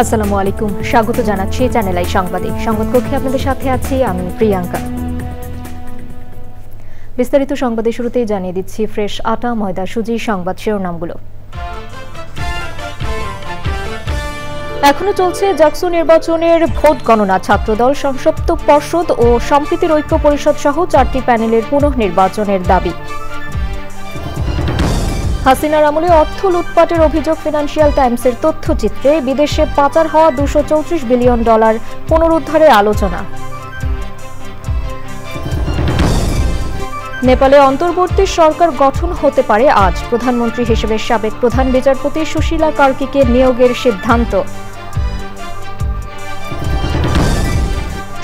আসসালামু আলাইকুম, স্বাগত জানাচ্ছি চ্যানেল আই সংবাদে। সংবাদ কক্ষে আপনাদের সাথে আছি আমি প্রিয়াঙ্কা। বিস্তারিত সংবাদে শুরুতেই জানিয়ে দিচ্ছি ফ্রেশ আটা, ময়দা, সুজি সংবাদ শিরোনামগুলো। এখনো চলছে জাকসু নির্বাচনের ভোট গণনা। ছাত্রদল, সংসপ্ত পর্ষদ ও সম্প্রীতির ঐক্য পরিষদ সহ 4টি প্যানেলের পুনঃনির্বাচনের দাবি। হাসিনার আমলে অর্থ লুটপাটের অভিযোগ। ফিনান্সিয়াল টাইমসের তথ্যচিত্রে বিদেশে পাচার হওয়া $234 বিলিয়ন পুনরুদ্ধারের আলোচনা। নেপালে অন্তর্বর্তী সরকার গঠন হতে পারে আজ। প্রধানমন্ত্রী হিসেবে সাবেক প্রধান বিচারপতি সুশীলা কার্কিকে নিয়োগের সিদ্ধান্ত।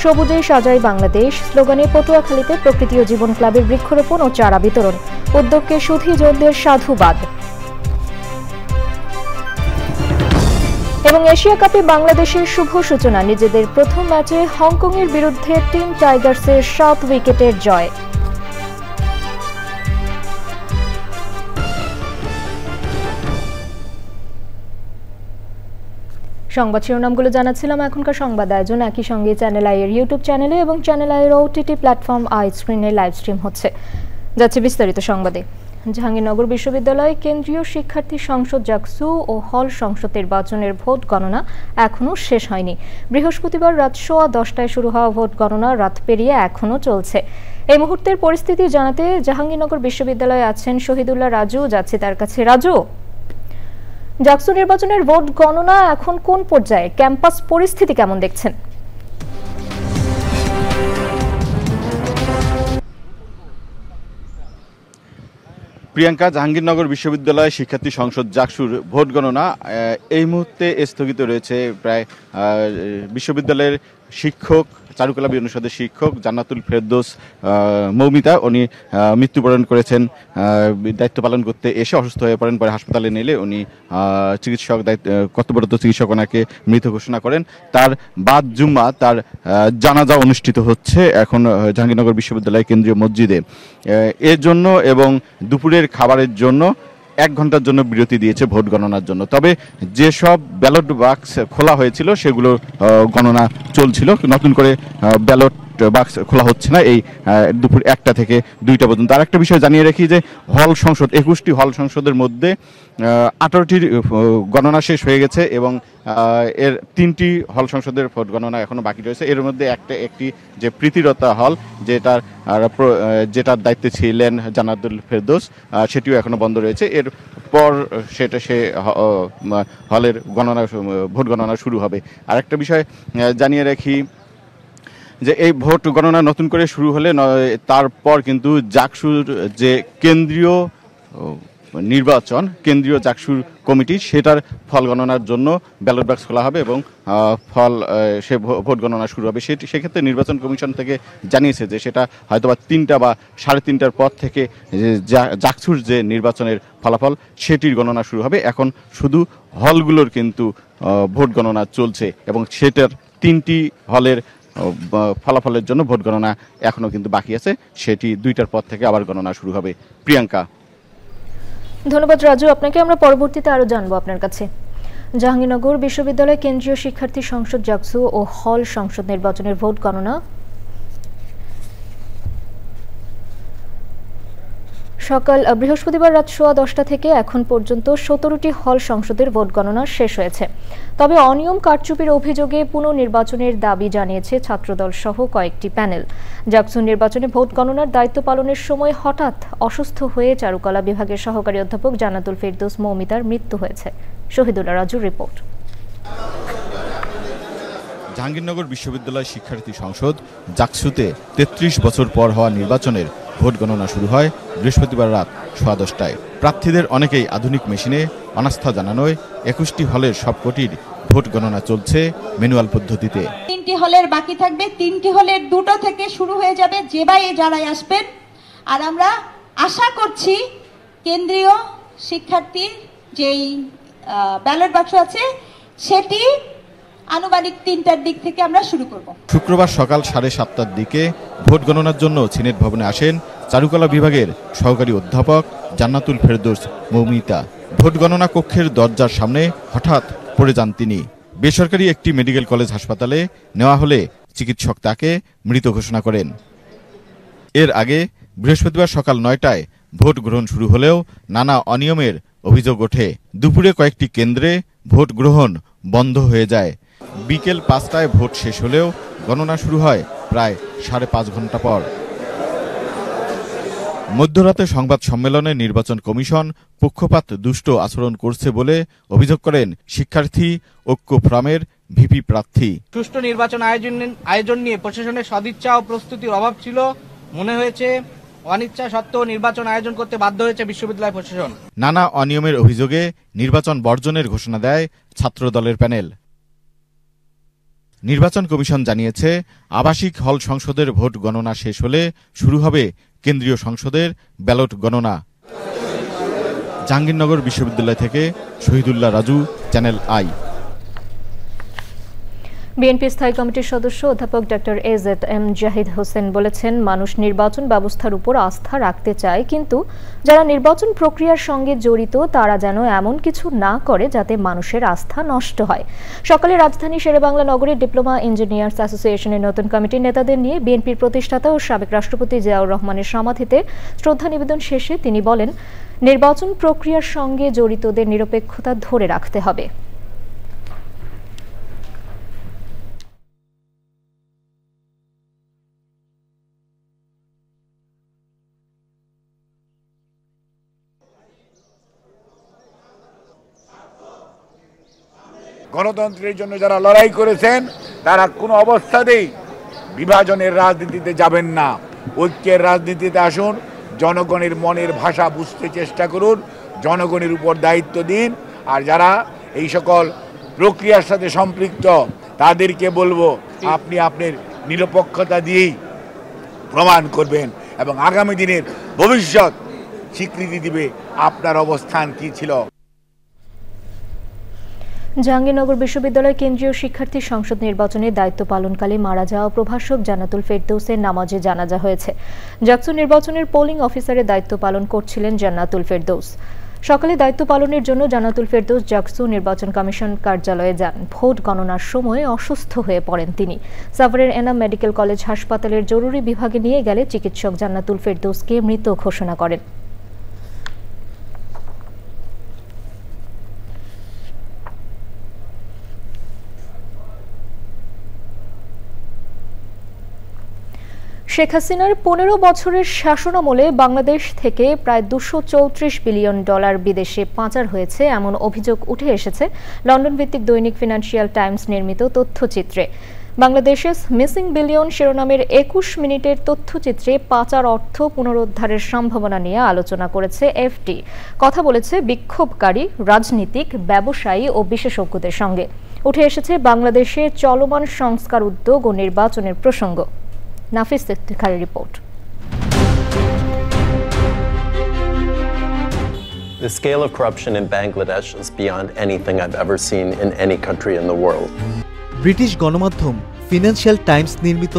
সবুজে সাজাই বাংলাদেশ স্লোগানে পটুয়াখালীতে প্রকৃতি ও জীবন ক্লাবের বৃক্ষরোপণ ও চারা বিতরণ। উদ্যোগকে সুধীজনদের সাধুবাদ। এবং এশিয়া কাপে বাংলাদেশের শুভ সূচনা। নিজেদের প্রথম ম্যাচে হংকংয়ের বিরুদ্ধে টিম টাইগার্সের 7 উইকেটের জয়। সংবাদ শিরোনামগুলো জানাচ্ছিলাম। এখনকার সংবাদ আয়োজন একই সঙ্গে চ্যানেল আই এর ইউটিউব চ্যানেলে এবং চ্যানেল আই এর ওটিটি প্ল্যাটফর্ম আই স্ক্রিনে লাইভ স্ট্রিম হচ্ছে। যাচ্ছে বিস্তারিত সংবাদে। জাহাঙ্গীরনগর বিশ্ববিদ্যালয় কেন্দ্রীয় শিক্ষার্থী সংসদ জাকসু ও হল সংসদ নির্বাচনের ভোট গণনা এখনও শেষ হয়নি। বৃহস্পতিবার রাত 10:15টায় শুরু হওয়া ভোট গণনা রাত পেরিয়ে এখনও চলছে। এই মুহূর্তের পরিস্থিতি জানাতে জাহাঙ্গীরনগর বিশ্ববিদ্যালয়ে আছেন শহীদুল্লাহ রাজু। যাচ্ছে তার কাছে। রাজু, জাকসু নির্বাচনের ভোট গণনা এখন কোন পর্যায়ে? ক্যাম্পাস পরিস্থিতি কেমন দেখছেন? প্রিয়াঙ্কা, জাহাঙ্গীরনগর বিশ্ববিদ্যালয় শিক্ষার্থী সংসদ জাকসুর ভোট গণনা এই মুহূর্তে স্থগিত রয়েছে। প্রায় বিশ্ববিদ্যালয়ের শিক্ষক, চারুকলা অনুষদের শিক্ষক জান্নাতুল ফেরদৌস মৌমিতা, উনি মৃত্যুবরণ করেছেন। দায়িত্ব পালন করতে এসে অসুস্থ হয়ে পড়েন, পরে হাসপাতালে নিলে উনি কর্তব্যরত চিকিৎসক ওনাকে মৃত ঘোষণা করেন। তার বাদ জুম্মা তার জানাজা অনুষ্ঠিত হচ্ছে এখন জাহাঙ্গীরনগর বিশ্ববিদ্যালয় কেন্দ্রীয় মসজিদে। এর জন্য এবং দুপুরের খাবারের জন্য 1 ঘন্টার জন্য বিরতি দিয়েছে ভোট গণনার জন্য। তবে যেসব ব্যালট বাক্স খোলা হয়েছিল সেগুলো গণনা চলছিল। নতুন করে ব্যালট বাক্স খোলা হচ্ছে না এই দুপুর 1টা থেকে 2টা পর্যন্ত। আর একটা বিষয় জানিয়ে রাখি যে হল সংসদ 21টি হল সংসদের মধ্যে 18টির গণনা শেষ হয়ে গেছে এবং এর 3টি হল সংসদের ভোট গণনা এখনো বাকি রয়েছে। এর মধ্যে একটি যে প্রীতিরতা হল, যেটার দায়িত্বে ছিলেন জান্নাতুল ফেরদৌস, সেটিও এখনো বন্ধ রয়েছে। এরপর সে হলের ভোট গণনা শুরু হবে। আর একটা বিষয় জানিয়ে রাখি যে এই ভোট গণনা নতুন করে শুরু হলে তারপর কিন্তু জাকসুর যে কেন্দ্রীয় নির্বাচন, কেন্দ্রীয় জাকসুর কমিটি, সেটার ফল গণনার জন্য ব্যালট বাক্স খোলা হবে এবং ভোট গণনা শুরু হবে। সেক্ষেত্রে নির্বাচন কমিশন থেকে জানিয়েছে যে সেটা হয়তোবা 3টা বা 3:30টার পর থেকে জাকসুর যে নির্বাচনের ফলাফল সেটির গণনা শুরু হবে। এখন শুধু হলগুলোর কিন্তু ভোট গণনা চলছে এবং সেটার 3টি হলের ফলাফলের জন্য ভোট গণনা এখনো কিন্তু বাকি আছে। সেটি 2টার পর থেকে আবার গণনা শুরু হবে। প্রিয়াঙ্কা, ধন্যবাদ রাজু আপনাকে। আমরা পরবর্তীতে আরো জানবো আপনার কাছে। জাহাঙ্গীরনগর বিশ্ববিদ্যালয় কেন্দ্রীয় শিক্ষার্থী সংসদ জাকসু ও হল সংসদ নির্বাচনের ভোট গণনা সকাল বৃহস্পতিবার রাত 10:15 থেকে এখন পর্যন্ত 17টি হল সংসদের ভোট গণনা শেষ হয়েছে। তবে অনিয়ম কারচুপির অভিযোগে পুনর্নির্বাচনের দাবি জানিয়েছে ছাত্রদল সহ কয়েকটি প্যানেল। জাকসু নির্বাচনে ভোট গণনার দায়িত্ব পালনের সময় হঠাৎ অসুস্থ হয়ে চারুকলা বিভাগের সহকারী অধ্যাপক জান্নাতুল ফেরদৌস মৌমিতার মৃত্যু হয়েছে। শহীদুল্লাহ রাজুর রিপোর্ট। জাহাঙ্গীরনগর বিশ্ববিদ্যালয় শিক্ষার্থী সংসদ জাকসুতে 33 বছর পর হওয়া নির্বাচনের ভোট গণনা শুরু হয় বৃহস্পতিবার রাত 10:15টায়। প্রার্থীদের অনেকেই আধুনিক মেশিনে অনাস্থা জানানোয় 21টি হলের সবকটির ভোট গণনা চলছে ম্যানুয়াল পদ্ধতিতে। 3টি হলের বাকি থাকবে, 3টি হলের 2টো থেকে শুরু হয়ে যাবে যারাই আসবেন। আর আমরা আশা করছি কেন্দ্রীয় শিক্ষার্থীর যেই ব্যালট বাক্স আছে সেটি আনুমানিক 3টার দিক থেকে আমরা শুরু করব। শুক্রবার সকাল 7:30টার দিকে ভোট গণনার জন্য সিনেট ভবনে আসেন চারুকলা বিভাগের সহকারী অধ্যাপক জান্নাতুল ফেরদৌস মৌমিতা। ভোট গণনা কক্ষের দরজার সামনে হঠাৎ পড়ে যান তিনি। বেসরকারি একটি মেডিকেল কলেজ হাসপাতালে নেওয়া হলে চিকিৎসক তাকে মৃত ঘোষণা করেন। এর আগে বৃহস্পতিবার সকাল ৯টায় ভোট গ্রহণ শুরু হলেও নানা অনিয়মের অভিযোগ ওঠে। দুপুরে কয়েকটি কেন্দ্রে ভোট গ্রহণ বন্ধ হয়ে যায়। বিকেল ৫টায় ভোট শেষ হলেও গণনা শুরু হয় প্রায় ৫.৫ ঘন্টা পর। মধ্যরাতে সংবাদ সম্মেলনে নির্বাচন কমিশন পক্ষপাত দুষ্ট আচরণ করছে বলে অভিযোগ করেন শিক্ষার্থী ঐক্য ফোরামের ভিপি প্রার্থী। সুষ্ঠু নির্বাচন আয়োজন নিয়ে প্রশাসনের সদিচ্ছা ও প্রস্তুতির অভাব ছিল। মনে হয়েছে অনিচ্ছা সত্ত্বেও নির্বাচন আয়োজন করতে বাধ্য হয়েছে বিশ্ববিদ্যালয় প্রশাসন। নানা অনিয়মের অভিযোগে নির্বাচন বর্জনের ঘোষণা দেয় ছাত্রদলের প্যানেল। নির্বাচন কমিশন জানিয়েছে, আবাসিক হল সংসদের ভোট গণনা শেষ হলে শুরু হবে কেন্দ্রীয় সংসদের ব্যালট গণনা। জাহাঙ্গীরনগর বিশ্ববিদ্যালয় থেকে Shahidullah Raju, channel I. BNP স্থায়ী কমিটির সদস্য অধ্যাপক ডক্টর এজেড.এম. জাহিদ হোসেন বলেছেন, মানুষ নির্বাচন ব্যবস্থার উপর আস্থা রাখতে চায়, কিন্তু যারা নির্বাচন প্রক্রিয়ার সঙ্গে জড়িত তারা যেন এমন কিছু না করে যাতে মানুষের আস্থা নষ্ট হয়। সকালে রাজধানী শেরেবাংলা নগরের ডিপ্লোমা ইঞ্জিনিয়ার্স অ্যাসোসিয়েশনের নতুন কমিটির নেতাদের নিয়ে বিএনপির প্রতিষ্ঠাতা ও সাবেক রাষ্ট্রপতি জিয়াউর রহমানের সমাধিতে শ্রদ্ধা নিবেদন শেষে তিনি বলেন, নির্বাচন প্রক্রিয়ার সঙ্গে জড়িতদের নিরপেক্ষতা ধরে রাখতে হবে। গণতন্ত্রের জন্য যারা লড়াই করেছেন তারা কোনো অবস্থাতেই বিভাজনের রাজনীতিতে যাবেন না, ঐক্যের রাজনীতিতে আসুন। জনগণের মনের ভাষা বুঝতে চেষ্টা করুন, জনগণের উপর দায়িত্ব দিন। আর যারা এই সকল প্রক্রিয়ার সাথে সম্পৃক্ত তাদেরকে বলবো, আপনি আপনার নিরপেক্ষতা দিয়েই প্রমাণ করবেন এবং আগামী দিনের ভবিষ্যৎ স্বীকৃতি দিবে আপনার অবস্থান কি ছিল। জাহাঙ্গীরনগর বিশ্ববিদ্যালয় কেন্দ্রীয় শিক্ষার্থী সংসদ নির্বাচনে দায়িত্ব পালনকালে মারা যাওয়া প্রভাষক জান্নাতুল ফেরদৌসের নামাজে জানাজা হয়েছে। জাকসু নির্বাচনের পোলিং অফিসারের দায়িত্ব পালন করছিলেন জান্নাতুল ফেরদৌস। সকালে দায়িত্ব পালনের জন্য জান্নাতুল ফেরদৌস জাকসু নির্বাচন কমিশন কার্যালয়ে যান। ভোট গণনার সময় অসুস্থ হয়ে পড়েন তিনি। সাভারের এনাম মেডিকেল কলেজ হাসপাতালের জরুরি বিভাগে নিয়ে গেলে চিকিৎসক জান্নাতুল ফেরদৌসকে মৃত ঘোষণা করেন। শেখ হাসিনার ১৫ বছরের শাসনামলে বাংলাদেশ থেকে প্রায় $234 বিলিয়ন বিদেশে পাচার হয়েছে এমন অভিযোগ উঠে এসেছে লন্ডন ভিত্তিক দৈনিক ফিনান্সিয়াল টাইমস নির্মিত তথ্যচিত্রে। বাংলাদেশের মিসিং বিলিয়ন শিরোনামের ২১ মিনিটের তথ্যচিত্রে পাচার অর্থ পুনরুদ্ধারের সম্ভাবনা নিয়ে আলোচনা করেছে এফটি। কথা বলেছে বিক্ষোভকারী, রাজনীতিক, ব্যবসায়ী ও বিশেষজ্ঞদের সঙ্গে। উঠে এসেছে বাংলাদেশে চলমান সংস্কার উদ্যোগ ও নির্বাচনের প্রসঙ্গ। নাফিস ইফতিখারের report. The scale of corruption in Bangladesh is beyond anything I've ever seen in any country in the world. British গণমাধ্যম ফিনান্সিয়াল টাইমস নির্মিত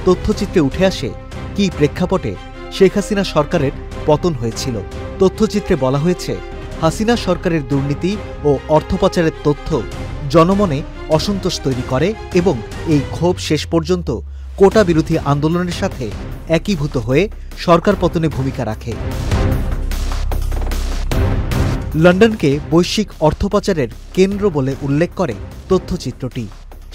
তথ্যচিত্রে উঠে আসে কি প্রেক্ষাপটে শেখ হাসিনা সরকারের পতন হয়েছিল। তথ্যচিত্রে বলা হয়েছে, হাসিনা সরকারের দুর্নীতি ও অর্থ পাচারের তথ্য জনমনে অসন্তোষ তৈরি করে এবং এই ক্ষোভ শেষ পর্যন্ত কোটা বিরোধী আন্দোলনের সাথে একীভূত হয়ে সরকার পতনে ভূমিকা রাখে। লন্ডনকে বৈশ্বিক অর্থ পাচারের কেন্দ্র বলে উল্লেখ করে তথ্যচিত্রটি।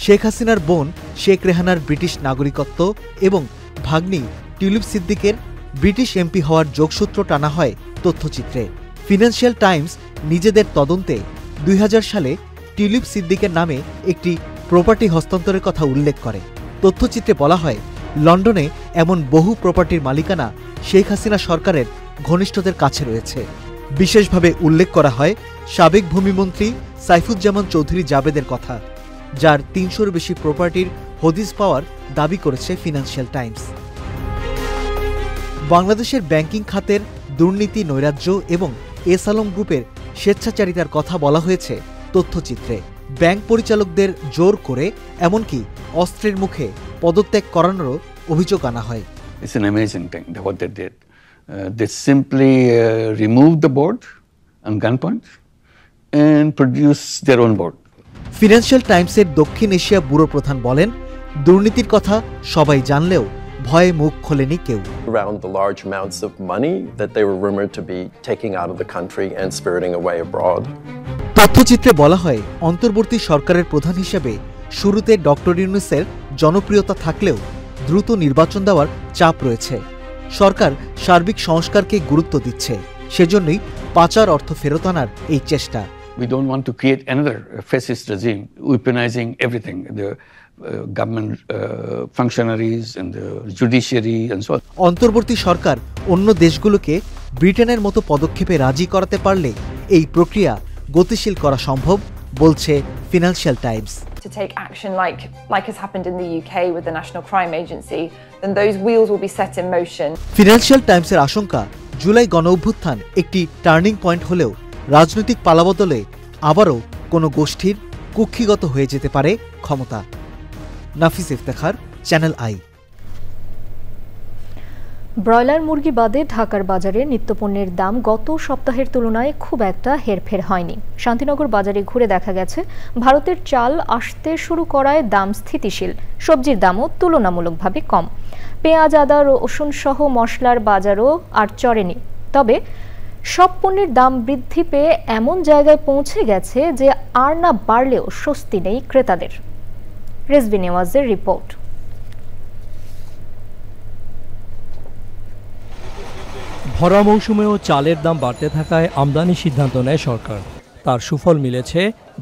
শেখ হাসিনার বোন শেখ রেহানার ব্রিটিশ নাগরিকত্ব এবং ভাগ্নি টিউলিপ সিদ্দিকের ব্রিটিশ এমপি হওয়ার যোগসূত্র টানা হয় তথ্যচিত্রে। ফিনান্সিয়াল টাইমস নিজেদের তদন্তে ২০০০ সালে টিউলিপ সিদ্দিকের নামে একটি প্রপার্টি হস্তান্তরের কথা উল্লেখ করে। তথ্যচিত্রে বলা হয়, লন্ডনে এমন বহু প্রপার্টির মালিকানা শেখ হাসিনা সরকারের ঘনিষ্ঠদের কাছে রয়েছে। বিশেষভাবে উল্লেখ করা হয় সাবেক ভূমিমন্ত্রী সাইফুজ্জামান চৌধুরী জাবেদের কথা, যার ৩০০-র বেশি প্রপার্টির হদিস পাওয়ার দাবি করেছে ফিনান্সিয়াল টাইমস। বাংলাদেশের ব্যাংকিং খাতের দুর্নীতি, নৈরাজ্য এবং এস আলম গ্রুপের স্বেচ্ছাচারিতার কথা বলা হয়েছে তথ্যচিত্রে। ব্যাংক পরিচালকদের জোর করে এমনকি অস্ত্রের মুখে পদত্যাগ করানোরও অভিযোগ আনা হয়। It's an amazing thing what they did. They simply removed the board on gunpoint and produced their own board. Financial টাইমসের দক্ষিণ এশিয়া ব্যুরো প্রধান বলেন, দুর্নীতির কথা সবাই জানলেও ভয়ে মুখ খোলেনি কেউ। Around the large amounts of money that they were rumored to be taking out of the country and spiriting away abroad. তথ্যচিত্রে বলা হয়, অন্তর্বর্তী সরকারের প্রধান হিসেবে শুরুতে ডক্টর ইউনূসের জনপ্রিয়তা থাকলেও দ্রুত নির্বাচন দেওয়ার চাপ রয়েছে। সরকার সার্বিক সংস্কারকে গুরুত্ব দিচ্ছে, সেজন্যই পাচার অর্থ ফেরত আনার এই চেষ্টা। We don't want to create another fascist regime, weaponizing everything, the government functionaries and the judiciary and so on. অন্তর্বর্তী সরকার অন্য দেশগুলোকে ব্রিটেনের মতো পদক্ষেপে রাজি করাতে পারলে এই প্রক্রিয়া গতিশীল করা সম্ভব, বলছে financial Times. To take action like has happened in the UK with the National Crime Agency, then those wheels will be set in motion. Financial টাইমসের আশঙ্কা, জুলাই গণঅভ্যুত্থান একটি টার্নিং পয়েন্ট হলেও রাজনৈতিক পালাবদলে আবারও কোনো গোষ্ঠীর কুক্ষিগত হয়ে যেতে পারে ক্ষমতা। নাফিস ইফতেখার, চ্যানেল আই। ব্রয়লার মুরগি বাদে ঢাকার বাজারে নিত্যপণ্যের দাম গত সপ্তাহের তুলনায় খুব একটা হেরফের হয়নি। শান্তিনগর বাজারে ঘুরে দেখা গেছে, ভারতের চাল আসতে শুরু করায় দাম স্থিতিশীল, সবজির দামও তুলনামূলকভাবে কম। পেঁয়াজ, আদা, রসুন সহ মশলার বাজারও আর চড়েনি। তবে সব পণ্যের দাম বৃদ্ধি পেয়ে এমন জায়গায় পৌঁছে গেছে যে আর না বাড়লেও স্বস্তি নেই ক্রেতাদের। রেজভি নেওয়াজের রিপোর্ট। ভরা মৌসুমেও চালের দাম বাড়তে থাকায় আমদানির সিদ্ধান্ত নেয় সরকার। তার সুফল মিলেছে,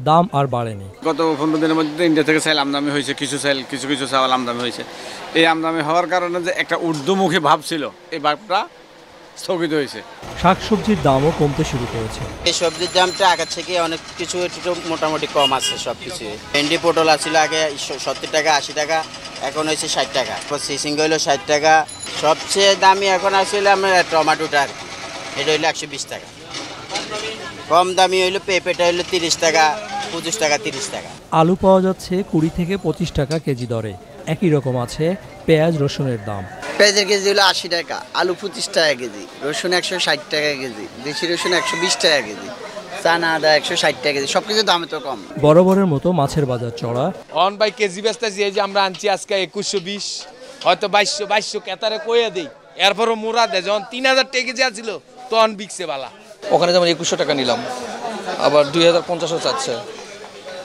দাম আর বাড়েনি। গত 15 দিনের মধ্যে ইন্ডিয়া থেকে চাল আমদানি হয়েছে, কিছু চাল আমদানি হয়েছে। এই আমদানি হওয়ার কারণে যে একটা ঊর্ধ্বমুখী ভাব ছিল, এই ভাবটা স্থগিত হয়েছে। শাকসবজির দামও কমতে শুরু করেছে। এই সবজির দামটা আগের থেকে অনেক কিছু একটু মোটামুটি কম আছে সবকিছু। ভেন্ডি, পটল আছিল আগে 70 টাকা 80 টাকা, এখন হয়েছে 60 টাকা। সিসিং হইল 60 টাকা। সবচেয়ে দামি এখন আসলে আমরা টমেটোটার, এটা হইলো 120 টাকা। কম দামি হইলো পেঁপেটা হইলো 30 টাকা, 25 টাকা, 30 টাকা। আলু পাওয়া যাচ্ছে 20 থেকে 25 টাকা কেজি দরে। একই রকম আছে পেঁয়াজ, রসুনের দাম। পেঁয়াজের কেজি হলো 80 টাকা, আলু 25 টাকা কেজি, রসুন 160 টাকা কেজি, দেশি রসুন 120 টাকা কেজি, চানা আদা 160 টাকা কেজি। সবকিছু দামে তো কম। বরাবরের মতো মাছের বাজার চড়া। অন বাই কেজি বেচতেছি, এই যে আমরা আনছি আজকে 2120, হয়তো 2200 কেতারে কইয়া দেই। এরপরও মোরা দেয় যখন 3000 টাকা কেজি আছিল তখন বিকছে বালা। ওখানে যেমন 2100 টাকা নিলাম, আবার 2050 চাচ্ছে,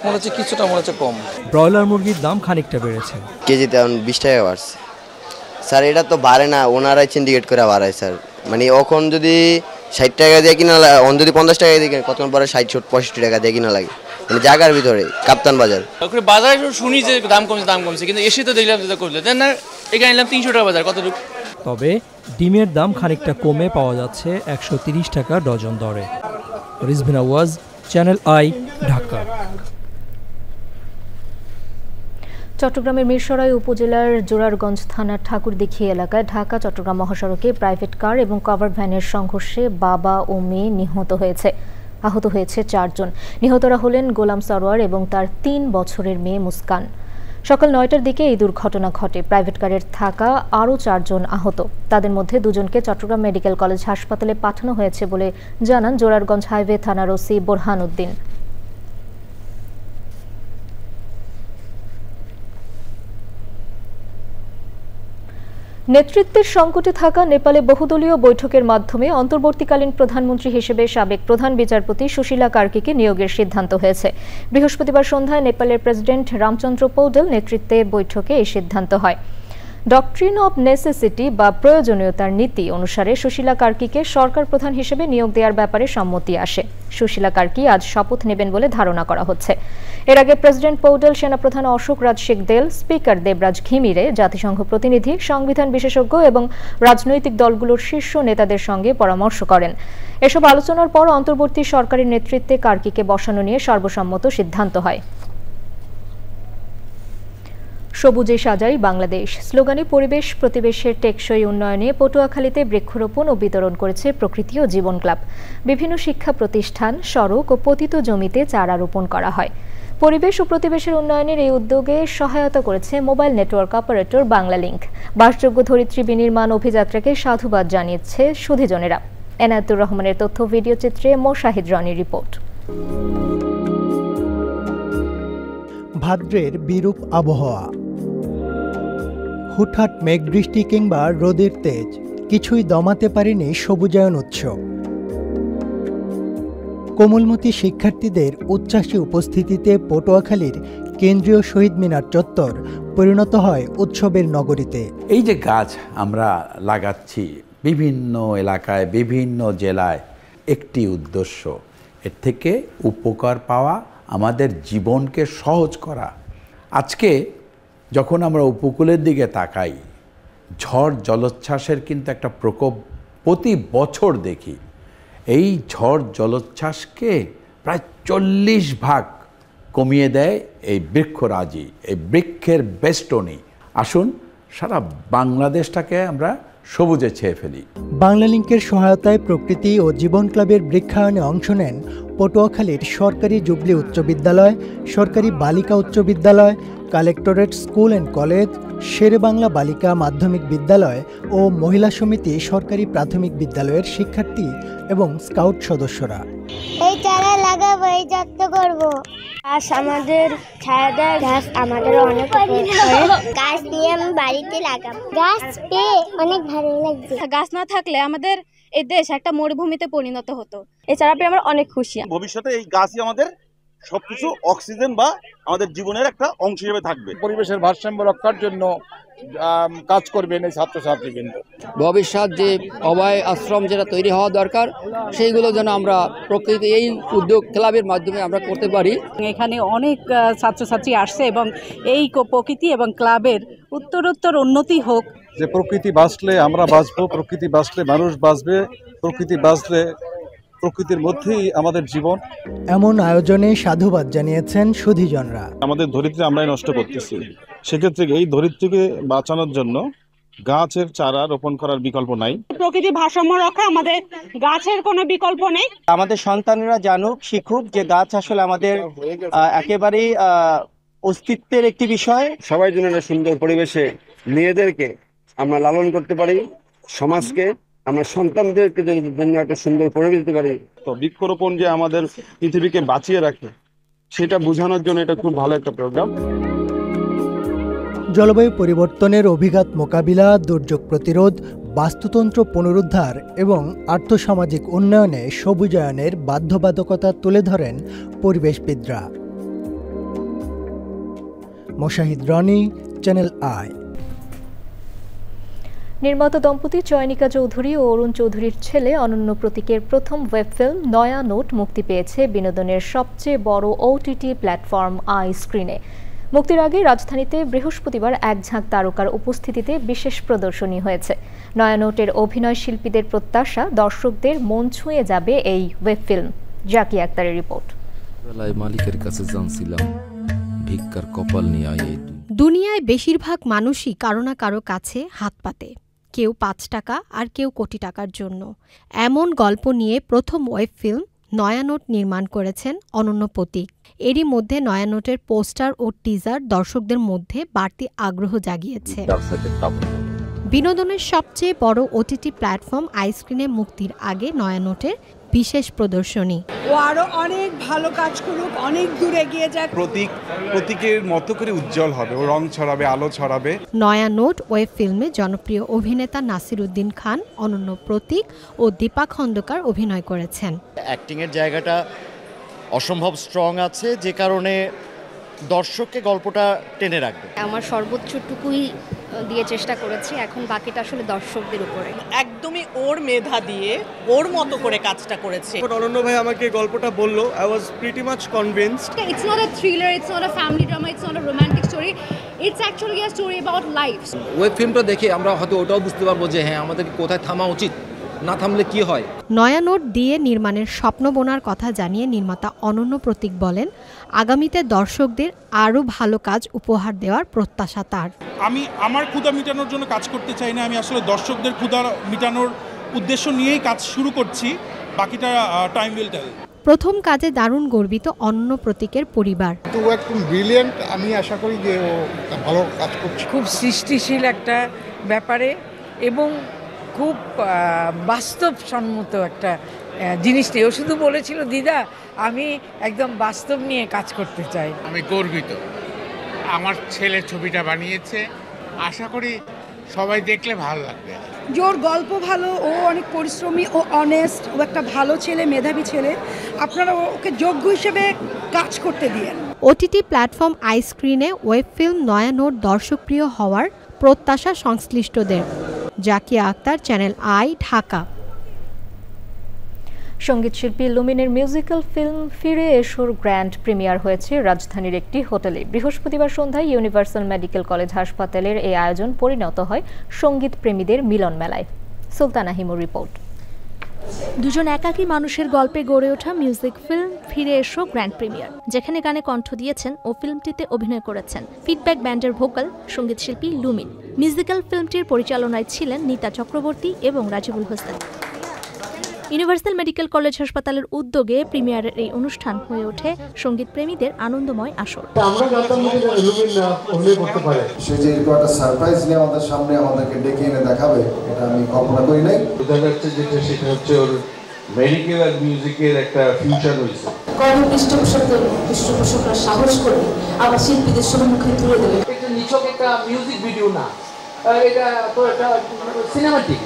মনে হচ্ছে কিছুটা কম। ব্রয়লার মুরগির দাম খানিকটা বেড়েছে, কেজিতে এখন 20 টাকা বাড়ছে। স্যার এটা তো বাড়ে না, ওনারাই সিন্ডিকেট করে বাড়ায় স্যার। মানে এখন যদি 60 টাকা দিয়ে কিনা লাগে, যদি 50 টাকা দিয়ে কিনা, কতক্ষণ পরে 60-65 টাকা দিয়ে কিনা লাগে। মানে জায়গার ভিতরে কাপ্তান বাজার। বাজারে শুনি যে দাম কমছে, কিন্তু এসে তো দেখলাম যেটা করলে দেন না, এখানে নিলাম 300 টাকা বাজার কতটুকু। তবে ডিমের দাম খানিকটা কমে পাওয়া যাচ্ছে 130 টাকা ডজন দরে। Rizvi Newaz, channel I, Dhaka. চট্টগ্রামের মিরসরাই উপজেলার জোরারগঞ্জ থানার ঠাকুরদিঘি এলাকায় ঢাকা চট্টগ্রাম মহাসড়কে প্রাইভেট কার এবং কভার ভ্যানের সংঘর্ষে বাবা ও মেয়ে আহত হয়েছে 4 জন। নিহতরা হলেন গোলাম সরোয়ার এবং তার 3 বছরের মেয়ে মুস্কান। সকাল 9টার দিকে এই দুর্ঘটনা ঘটে। প্রাইভেট কারের থাকা আরও 4 জন আহত। তাদের মধ্যে 2 জনকে চট্টগ্রাম মেডিকেল কলেজ হাসপাতালে পাঠানো হয়েছে বলে জানান জোরারগঞ্জ হাইওয়ে থানার ওসি বোরহান উদ্দিন। নেতৃত্বের সংকটে থাকা নেপালে বহুদলীয় বৈঠকের মাধ্যমে অন্তর্বর্তীকালীন প্রধানমন্ত্রী হিসেবে সাবেক প্রধান বিচারপতি সুশীলা কার্কিকে নিয়োগের সিদ্ধান্ত হয়েছে। বৃহস্পতিবার সন্ধ্যায় নেপালের প্রেসিডেন্ট রামচন্দ্র পৌডেল নেতৃত্বে বৈঠকে এই সিদ্ধান্ত হয়। ডক্ট্রিন অব নেসেসিটি বা প্রয়োজনীয়তার নীতি অনুসারে সুশীলা কার্কিকে সরকার প্রধান হিসেবে নিয়োগ দেওয়ার ব্যাপারে সম্মতি আসে। সুশীলা কার্কি আজ শপথ নেবেন বলে ধারণা করা হচ্ছে। এর আগে প্রেসিডেন্ট পৌডেল, সেনাপ্রধান অশোক রাজ সিকদেল, স্পিকার দেবরাজ ঘিমিরে, জাতিসংঘ প্রতিনিধি, সংবিধান বিশেষজ্ঞ এবং রাজনৈতিক দলগুলোর শীর্ষ নেতাদের সঙ্গে পরামর্শ করেন। এসব আলোচনার পর অন্তর্বর্তী সরকারের নেতৃত্বে কার্কিকে বসানো নিয়ে সর্বসম্মত সিদ্ধান্ত হয়। সবুজে সাজাই বাংলাদেশ স্লোগানে পরিবেশ প্রতিবেশের টেকসই উন্নয়নে পটুয়াখালীতে বৃক্ষরোপণ ও বিতরণ করেছে প্রকৃতি ও জীবন ক্লাব। বিভিন্ন শিক্ষা প্রতিষ্ঠান, সড়ক ও পতিত জমিতে চারা রোপণ করা হয়। পরিবেশ ও প্রতিবেশের উন্নয়নের এই উদ্যোগে সহায়তা করেছে মোবাইল নেটওয়ার্ক অপারেটর বাংলালিংক। বাসযোগ্য ধরিত্রী বিনির্মাণ অভিযাত্রাকে সাধুবাদ জানিয়েছে সুধীজনেরা। এনায়েতুর রহমানের তথ্য ভিডিও চিত্রে মোশাহিদ রনির রিপোর্ট। ভাদ্রের বিরূপ আবহাওয়া। হুটহাট মেঘ বৃষ্টি কিংবা রোদের তেজ কিছুই দমাতে পারেনি সবুজায়ন উৎসব। কোমলমতি শিক্ষার্থীদের উচ্ছ্বাসী উপস্থিতিতে পটুয়াখালীর কেন্দ্রীয় শহীদ মিনার চত্বর পরিণত হয় উৎসবের নগরীতে। এই যে গাছ আমরা লাগাচ্ছি বিভিন্ন এলাকায়, বিভিন্ন জেলায়, একটি উদ্দেশ্য, এর থেকে উপকার পাওয়া, আমাদের জীবনকে সহজ করা। আজকে যখন আমরা উপকূলের দিকে তাকাই, ঝড় জলোচ্ছ্বাসের কিন্তু একটা প্রকোপ প্রতি বছর দেখি। এই ঝড় জলোচ্ছ্বাসকে প্রায় 40 ভাগ কমিয়ে দেয় এই বৃক্ষরাজি, এই বৃক্ষের বেষ্টনী। আসুন সারা বাংলাদেশটাকে আমরা সবুজে ছেয়ে ফেলি। বাংলালিংকের সহায়তায় প্রকৃতি ও জীবন ক্লাবের বৃক্ষায়নে অংশ নেন পটুয়াখালীর সরকারি জুবলি উচ্চ বিদ্যালয়, সরকারি বালিকা উচ্চ বিদ্যালয়, collectorate school and college, Sherebangla বালিকা মাধ্যমিক বিদ্যালয় ও মহিলা সমিতি সরকারি প্রাথমিক বিদ্যালয়ের শিক্ষার্থী এবং স্কাউট সদস্যরা। এই চারা লাগাবো, এই যত্ন করবো। গাছ আমাদের ছায়া দেয়, গাছ আমাদের অনেক গাছ নিয়ে আমি বাড়িতে লাগাবো। গাছ পেয়ে অনেক ভালো লাগছে। গাছ না থাকলে আমাদের এই দেশ একটা মরুভূমিতে পরিণত হতো। এই চারা পেয়ে আমরা অনেক খুশি। ভবিষ্যতে এই গাছই আমাদের সবকিছু অক্সিজেন বা আমাদের জীবনের একটা অংশ হিসেবে থাকবে। পরিবেশের ভারসাম্য রক্ষার জন্য কাজ করবেন এই ছাত্রছাত্রীবৃন্দ। ভবিষ্যৎ যে অভয় আশ্রম যেটা তৈরি হওয়া দরকার, সেইগুলো যেন আমরা প্রকৃতি এই উদ্যোগ ক্লাবের মাধ্যমে আমরা করতে পারি। এখানে অনেক ছাত্রছাত্রী আসছে এবং এই প্রকৃতি এবং ক্লাবের উত্তরোত্তর উন্নতি হোক। যে প্রকৃতি বাঁচলে আমরা বাঁচবো, প্রকৃতি বাঁচলে মানুষ বাঁচবে, প্রকৃতি বাঁচলে প্রকৃতির মধ্যেই আমাদের জীবন। এমন আয়োজনে সাধুবাদ জানিয়েছেন সুধীজনরা। আমাদের ধরিত্রী আমরাই নষ্ট করতেছি, সেক্ষেত্রে এই ধরিত্রীকে বাঁচানোর জন্য গাছের চারা রোপণ করার বিকল্প নাই। প্রকৃতির ভারসাম্য রক্ষা, আমাদের গাছের কোনো বিকল্প নেই। আমাদের সন্তানরা জানুক, শিখুক যে গাছ আসলে আমাদের একেবারেই অস্তিত্বের একটি বিষয়। সবাই যেন একটা সুন্দর পরিবেশে মেয়েদেরকে আমরা লালন করতে পারি, সমাজকে আমরা সন্তানদেরকে জন্য একটা সুন্দর পরিবেশ দিতে পারি। তো বৃক্ষরোপণ যে আমাদের পৃথিবীকে বাঁচিয়ে রাখে সেটা বোঝানোর জন্য এটা খুব ভালো একটা প্রোগ্রাম। জলবায়ু পরিবর্তনের অভিঘাত মোকাবিলা, দুর্যোগ প্রতিরোধ, বাস্তুতন্ত্র পুনরুদ্ধার এবং আর্থসামাজিক উন্নয়নে সবুজায়নের বাধ্যবাধকতা তুলে ধরেন পরিবেশবিদরা। Moshahid Roni, channel I. নির্মাতা দম্পতি চয়নিকা চৌধুরী ও অরুণ চৌধুরীর ছেলে অনন্য প্রতীকের প্রথম ওয়েব ফিল্ম নয়া নোট মুক্তি পেয়েছে বিনোদনের সবচেয়ে বড় OTT প্ল্যাটফর্ম আই স্ক্রিনে। মুক্তির আগে রাজধানীতে বৃহস্পতিবার এক ঝাঁক তারকার উপস্থিতিতে বিশেষ প্রদর্শনী হয়েছে। নয়া নোটের অভিনয় শিল্পীদের প্রত্যাশা দর্শকদের মন ছুঁয়ে যাবে এই ওয়েব ফিল্ম। জাকি আক্তারের রিপোর্ট। মালিকের কাছে জানছিলাম ভিক্ষার কপাল নিয়ে আয়। দুনিয়ায় বেশিরভাগ মানুষই কারো না কারো কাছে হাত পাতে, কেউ 5 টাকা আর কেউ কোটি টাকার জন্য। এমন গল্প নিয়ে প্রথম ওয়েব ফিল্ম নয়া নোট নির্মাণ করেছেন অনন্য প্রতীক। এরই মধ্যে নয়া নোটের পোস্টার ও টিজার দর্শকদের মধ্যে বাড়তি আগ্রহ জাগিয়েছে। বিনোদনের সবচেয়ে বড় OTT প্ল্যাটফর্ম আইস্ক্রিনে মুক্তির আগে নয়া নোটের বিশেষ প্রদর্শনী। ও আরো অনেক ভালো কাজ করুক, অনেক দূর এগিয়ে যাক। প্রতীকের মতো করে উজ্জ্বল হবে, ও রং ছড়াবে, আলো ছড়াবে। নয়া নোট ওয়েব ফিল্মে জনপ্রিয় অভিনেতা নাসিরুদ্দিন খান, অনন্য প্রতীক ও দীপা খন্দকার অভিনয় করেছেন। অ্যাক্টিং এর জায়গাটা অসম্ভব স্ট্রং আছে, যে কারণে দর্শককে গল্পটা টেনে রাখবে। আমার সর্বোচ্চটুকুই দিয়ে চেষ্টা করেছি, এখন বাকিটা আসলে দর্শকদের উপরে। একদমই ওর মেধা দিয়ে ওর মতো করে কাজটা করেছে। অনন্য ভাই আমাকে গল্পটা বললো, I was pretty much convinced. It's not a thriller, it's not a family drama, it's not a romantic story, it's actually a story about life. Web ফিল্মটা দেখে আমরা হয়তো ওটাও বুঝতে পারবো যে হ্যাঁ, আমাদের কোথায় থামা উচিত, না থামলে কি হয়। নয়া নোট দিয়ে নির্মাণের স্বপ্ন বোনার কথা জানিয়ে নির্মাতা অনন্য প্রতীক বলেন, আগামীতে দর্শকদের আরও ভালো কাজ উপহার দেওয়ার প্রত্যাশা তার। আমি আমার ক্ষুধা মেটানোর জন্য কাজ করতে চাই না, আমি আসলে দর্শকদের ক্ষুধা মেটানোর উদ্দেশ্য নিয়েই কাজ শুরু করছি, বাকিটা টাইম উইল টেল। প্রথম কাজে দারুণ গর্বিত অনন্য প্রতীকের পরিবার। তো একদম ব্রিলিয়েন্ট, আমি আশা করি যে ও ভালো কাজ করছে। খুব সৃষ্টিশীল একটা ব্যাপারে এবং খুব বাস্তবসম্মত একটা জিনিস নিয়ে। ও শুধু বলেছিল, দিদা আমি একদম বাস্তব নিয়ে কাজ করতে চাই। আমি গর্বিত আমার ছেলে ছবিটা বানিয়েছে, আশা করি সবাই দেখলে ভালো লাগবে। ওর গল্প ভালো, ও অনেক পরিশ্রমী, ও অনেস্ট, ও একটা ভালো ছেলে, মেধাবী ছেলে। আপনারা ওকে যোগ্য হিসেবে কাজ করতে দিয়েন। ওটিটি প্ল্যাটফর্ম আইস্ক্রিনে ওয়েব ফিল্ম নয়া নোট দর্শকপ্রিয় হওয়ার প্রত্যাশা সংশ্লিষ্টদের। Zakia Akter, channel I, Dhaka. সঙ্গীতশিল্পী লুমিনের মিউজিক্যাল ফিল্ম ফিরে এসোর গ্র্যান্ড প্রিমিয়ার হয়েছে রাজধানীর একটি হোটেলে। বৃহস্পতিবার সন্ধ্যায় ইউনিভার্সাল মেডিকেল কলেজ হাসপাতালের এই আয়োজন পরিণত হয় সঙ্গীত প্রেমীদের মিলন মেলায়। সুলতানা হিমুর রিপোর্ট। দুজন একাকী মানুষের গল্পে গড়ে ওঠা মিউজিক ফিল্ম ফিরে এসো গ্র্যান্ড প্রিমিয়ার, যেখানে গানে কণ্ঠ দিয়েছেন ও ফিল্মটিতে অভিনয় করেছেন ফিডব্যাক ব্যান্ডের ভোকাল সঙ্গীতশিল্পী লুমিন। মিউজিক্যাল ফিল্মটির পরিচালনায় ছিলেন নীতা চক্রবর্তী এবং Rajibul Hossain. Universal medical college হাসপাতালের উদ্যোগে প্রিমিয়ারের এই অনুষ্ঠান হয়ে ওঠে সঙ্গীত প্রেমীদের আনন্দময় আসর। আমরা জানতাম না যে লুমিন অভিনয় করতে পারে। সে যে এরকম একটা সারপ্রাইজ নিয়ে আমাদের সামনে আমাদেরকে ডেকে এনে দেখাবে, এটা আমি কল্পনা করি নাই। বোঝা যাচ্ছে যেটা সেটা হচ্ছে ওর মেডিকেল আর মিউজিকের একটা ফিউচার রয়েছে। পৃষ্ঠপোষকরা সাহস করে আবার শিল্পীদের সম্মুখে তুলে দেবে। এটা নিছক একটা মিউজিক ভিডিও না, এটা তো একটা সিনেমাটিক।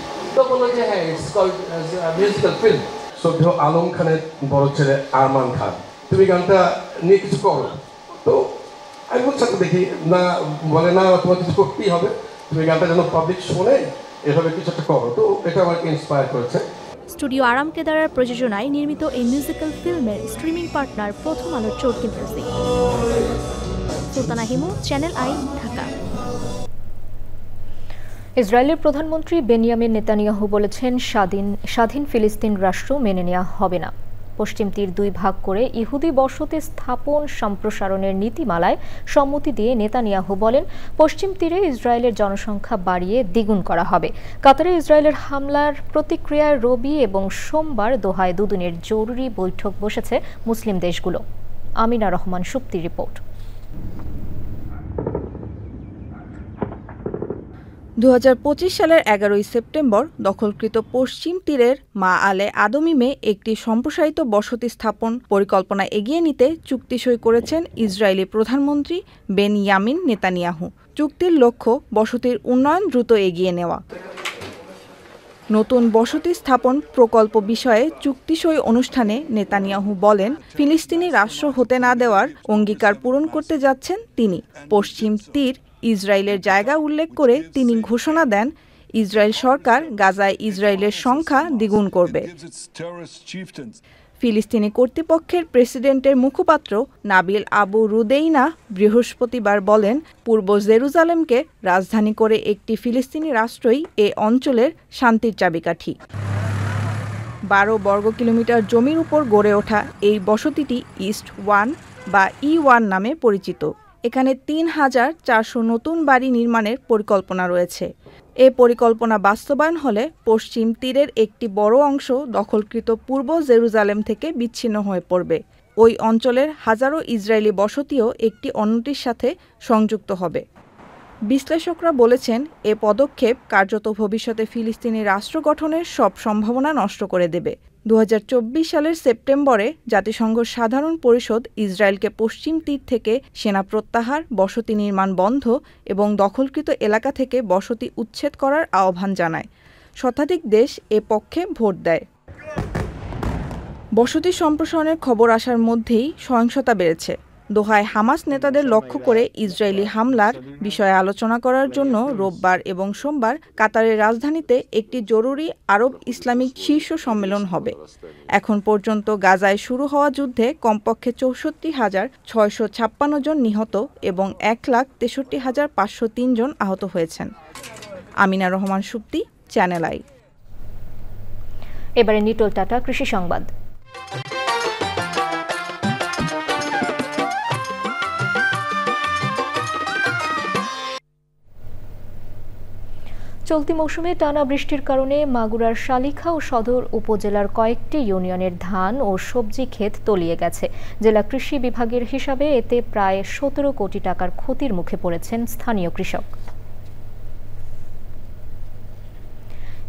শ্রদ্ধেয় আলম খানের বড় ছেলে আরমান খান, তুমি গানটা নিয়ে কিছু করো। তো আমি বলছি দেখি না, বলে না তোমার কিছু করতেই হবে, তুমি গানটা যেন পাবলিক শোনে, এভাবে কিছু একটা করো। তো এটা আমাকে ইন্সপায়ার করেছে। স্টুডিও আরাম কেদারার প্রযোজনায় নির্মিত এই মিউজিক্যাল ফিল্মের স্ট্রিমিং পার্টনার প্রথম আলোর Chorki music. Sultana Himu, channel I, Dhaka. ইসরায়েলের প্রধানমন্ত্রী বেনিয়ামিন নেতানিয়াহু বলেছেন স্বাধীন ফিলিস্তিন রাষ্ট্র মেনে নেওয়া হবে না। পশ্চিম তীর দুই ভাগ করে ইহুদি বসতি স্থাপন সম্প্রসারণের নীতিমালায় সম্মতি দিয়ে নেতানিয়াহু বলেন, পশ্চিম তীরে ইসরায়েলের জনসংখ্যা বাড়িয়ে দ্বিগুণ করা হবে। কাতারে ইসরায়েলের হামলার প্রতিক্রিয়ায় রবি এবং সোমবার দোহায় দুদিনের জরুরি বৈঠক বসেছে মুসলিম দেশগুলো। আমিনা রহমান সুপ্তি রিপোর্ট। 2025 সালের 11 সেপ্টেম্বর দখলকৃত পশ্চিম তীরের মা আলে আদমিমে একটি সম্প্রসারিত বসতি স্থাপন পরিকল্পনা এগিয়ে নিতে চুক্তি সই করেছেন ইসরায়েলি প্রধানমন্ত্রী বেনিয়ামিন নেতানিয়াহু। চুক্তির লক্ষ্য বসতির উন্নয়ন দ্রুত এগিয়ে নেওয়া। নতুন বসতি স্থাপন প্রকল্প বিষয়ে চুক্তি সই অনুষ্ঠানে নেতানিয়াহু বলেন, ফিলিস্তিনি রাষ্ট্র হতে না দেওয়ার অঙ্গীকার পূরণ করতে যাচ্ছেন তিনি। পশ্চিম তীর ইসরায়েলের জায়গা উল্লেখ করে তিনি ঘোষণা দেন, ইসরায়েল সরকার গাজায় ইসরায়েলের সংখ্যা দ্বিগুণ করবে। ফিলিস্তিনি কর্তৃপক্ষের প্রেসিডেন্টের মুখপাত্র নাবিল আবু রুদেইনা বৃহস্পতিবার বলেন, পূর্ব জেরুজালেমকে রাজধানী করে একটি ফিলিস্তিনি রাষ্ট্রই এ অঞ্চলের শান্তির চাবিকাঠি। 12 বর্গ কিলোমিটার জমির উপর গড়ে ওঠা এই বসতিটি ইস্ট 1 বা E1 নামে পরিচিত। এখানে 3,400 নতুন বাড়ি নির্মাণের পরিকল্পনা রয়েছে। এ পরিকল্পনা বাস্তবায়ন হলে পশ্চিম তীরের একটি বড় অংশ দখলকৃত পূর্ব জেরুজালেম থেকে বিচ্ছিন্ন হয়ে পড়বে। ওই অঞ্চলের হাজারো ইসরায়েলি বসতিও একটি অন্যটির সাথে সংযুক্ত হবে। বিশ্লেষকরা বলেছেন, এ পদক্ষেপ কার্যত ভবিষ্যতে ফিলিস্তিনি রাষ্ট্র গঠনের সব সম্ভাবনা নষ্ট করে দেবে। 2024 সালের সেপ্টেম্বরে জাতিসংঘ সাধারণ পরিষদ ইসরায়েলকে পশ্চিম তীর থেকে সেনা প্রত্যাহার, বসতি নির্মাণ বন্ধ এবং দখলকৃত এলাকা থেকে বসতি উচ্ছেদ করার আহ্বান জানায়। শতাধিক দেশ এ পক্ষে ভোট দেয়। বসতি সম্প্রসারণের খবর আসার মধ্যেই সহিংসতা বেড়েছে। দোহায় হামাস নেতাদের লক্ষ্য করে ইসরায়েলি হামলার বিষয়ে আলোচনা করার জন্য রোববার এবং সোমবার কাতারের রাজধানীতে একটি জরুরি আরব ইসলামিক শীর্ষ সম্মেলন হবে। এখন পর্যন্ত গাজায় শুরু হওয়া যুদ্ধে কমপক্ষে 64,656 জন নিহত এবং 1,63,503 জন আহত হয়েছেন। Amina Rahman Supti, channel I. এবারে নিটোল টাটা কৃষি সংবাদ। চলতি মৌসুমে টানা বৃষ্টির কারণে মাগুরার শালিখা ও সদর উপজেলার কয়েকটি ইউনিয়নের ধান ও সবজি ক্ষেত তলিয়ে গেছে। জেলা কৃষি বিভাগের হিসাবে এতে প্রায় 17 কোটি টাকার ক্ষতির মুখে পড়েছেন স্থানীয় কৃষক।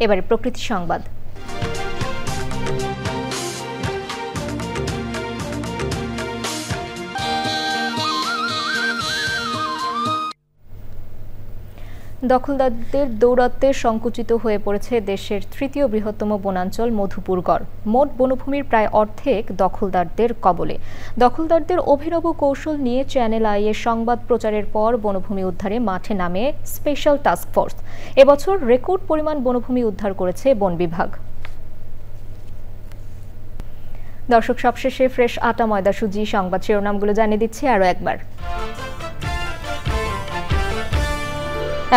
এবারে প্রকৃতি সংবাদ। দখলদারদের দৌরাত্ম্যে সংকুচিত হয়ে পড়েছে দেশের তৃতীয় বৃহত্তম বনাঞ্চল মধুপুরগড়। মোট বনভূমির প্রায় অর্ধেক দখলদারদের কবলে। দখলদারদের অভিনব কৌশল নিয়ে চ্যানেল আই এর সংবাদ প্রচারের পর বনভূমি উদ্ধারে মাঠে নামে স্পেশাল টাস্ক ফোর্স। এবছর রেকর্ড পরিমাণ বনভূমি উদ্ধার করেছে বন বিভাগ। দর্শক, সবশেষে ফ্রেশ আটা ময়দা সুজি সংবাদ শিরোনামগুলো জানিয়ে দিচ্ছি আরও একবার।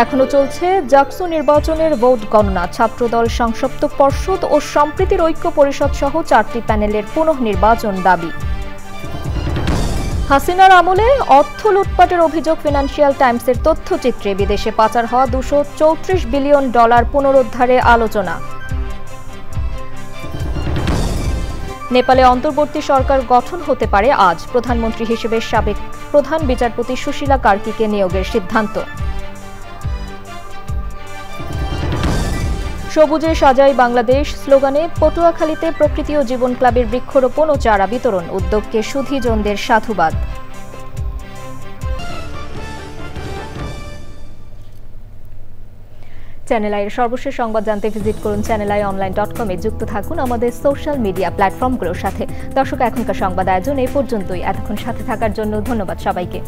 এখনো চলছে জাকসু নির্বাচনের ভোট গণনা। ছাত্রদল, সংসপ্ত পর্ষদ ও সম্প্রীতির ঐক্য পরিষদ সহ 4টি প্যানেলের পুনঃনির্বাচন দাবি। হাসিনার আমলে অর্থ লুটপাটের অভিযোগ ফিনান্সিয়াল টাইমসের তথ্যচিত্রে। বিদেশে পাচার হওয়া $234 বিলিয়ন পুনরুদ্ধারে আলোচনা। নেপালে অন্তর্বর্তী সরকার গঠন হতে পারে আজ। প্রধানমন্ত্রী হিসেবে সাবেক প্রধান বিচারপতি সুশীলা কার্কিকে নিয়োগের সিদ্ধান্ত। সবুজে সাজাই বাংলাদেশ স্লোগানে পটুয়াখালীতে প্রকৃতি ও জীবন ক্লাবের বৃক্ষরোপণ ও চারা বিতরণ। উদ্যোগকে সুধীজনদের সাধুবাদ। চ্যানেল আইয়ের সর্বশেষ সংবাদ জানতে ভিজিট করুন channelionline.com এ। যুক্ত থাকুন আমাদের সোশ্যাল মিডিয়া প্ল্যাটফর্মগুলোর সাথে। দর্শক, এখনকার সংবাদ আয়োজন এই পর্যন্তই। এতক্ষণ সাথে থাকার জন্য ধন্যবাদ সবাইকে।